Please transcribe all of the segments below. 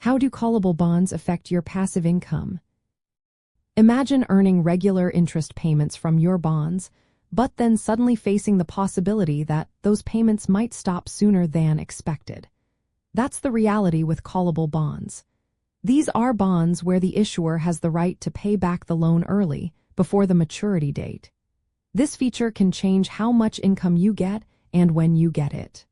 How do callable bonds affect your passive income? Imagine earning regular interest payments from your bonds, but then suddenly facing the possibility that those payments might stop sooner than expected. That's the reality with callable bonds. These are bonds where the issuer has the right to pay back the loan early, before the maturity date. This feature can change how much income you get and when you get it.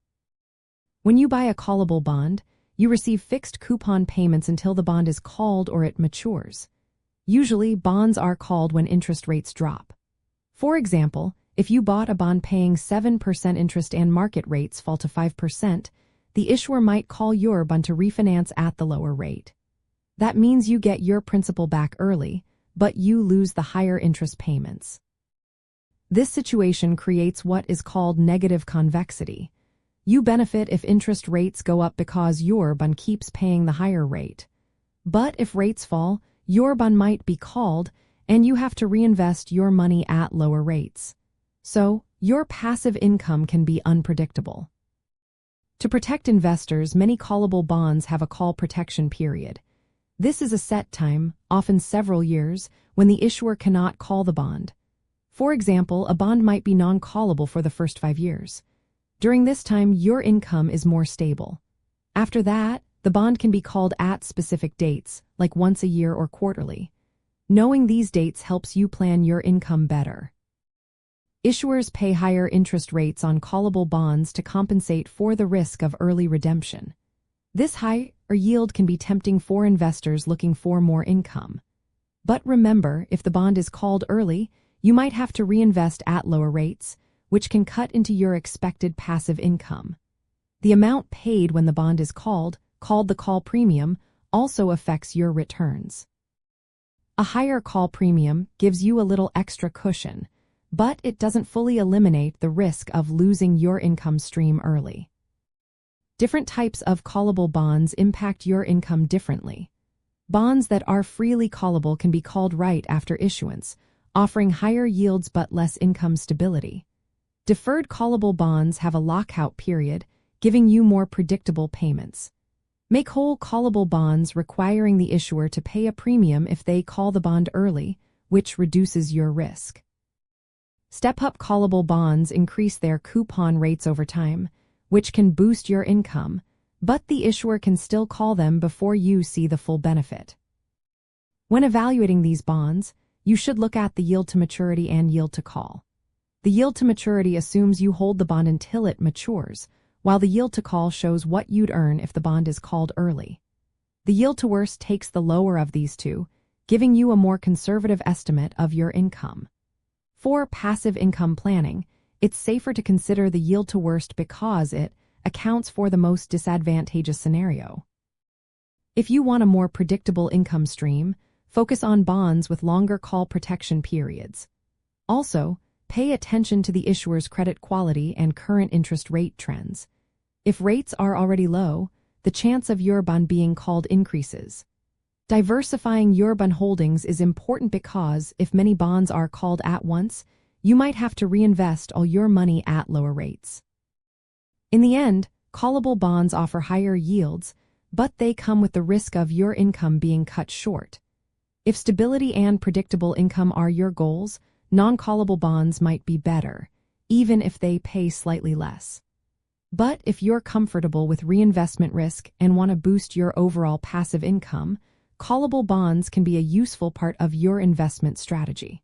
When you buy a callable bond, you receive fixed coupon payments until the bond is called or it matures. Usually, bonds are called when interest rates drop. For example, if you bought a bond paying 7% interest and market rates fall to 5%, the issuer might call your bond to refinance at the lower rate. That means you get your principal back early, but you lose the higher interest payments. This situation creates what is called negative convexity. You benefit if interest rates go up because your bond keeps paying the higher rate. But if rates fall, your bond might be called, and you have to reinvest your money at lower rates. So, your passive income can be unpredictable. To protect investors, many callable bonds have a call protection period. This is a set time, often several years, when the issuer cannot call the bond. For example, a bond might be non-callable for the first 5 years. During this time, your income is more stable. After that, the bond can be called at specific dates, like once a year or quarterly. Knowing these dates helps you plan your income better. Issuers pay higher interest rates on callable bonds to compensate for the risk of early redemption. This higher yield can be tempting for investors looking for more income. But remember, if the bond is called early, you might have to reinvest at lower rates, which can cut into your expected passive income. The amount paid when the bond is called the call premium, also affects your returns. A higher call premium gives you a little extra cushion, but it doesn't fully eliminate the risk of losing your income stream early. Different types of callable bonds impact your income differently. Bonds that are freely callable can be called right after issuance, offering higher yields but less income stability. Deferred callable bonds have a lockout period, giving you more predictable payments. Make-whole callable bonds requiring the issuer to pay a premium if they call the bond early, which reduces your risk. Step-up callable bonds increase their coupon rates over time, which can boost your income, but the issuer can still call them before you see the full benefit. When evaluating these bonds, you should look at the yield to maturity and yield to call. The yield to maturity assumes you hold the bond until it matures, while the yield to call shows what you'd earn if the bond is called early. The yield to worst takes the lower of these two, giving you a more conservative estimate of your income. For passive income planning, it's safer to consider the yield to worst because it accounts for the most disadvantageous scenario. If you want a more predictable income stream, focus on bonds with longer call protection periods. Also, pay attention to the issuer's credit quality and current interest rate trends. If rates are already low, the chance of your bond being called increases. Diversifying your bond holdings is important because if many bonds are called at once, you might have to reinvest all your money at lower rates. In the end, callable bonds offer higher yields, but they come with the risk of your income being cut short. If stability and predictable income are your goals, non-callable bonds might be better, even if they pay slightly less. But if you're comfortable with reinvestment risk and want to boost your overall passive income, callable bonds can be a useful part of your investment strategy.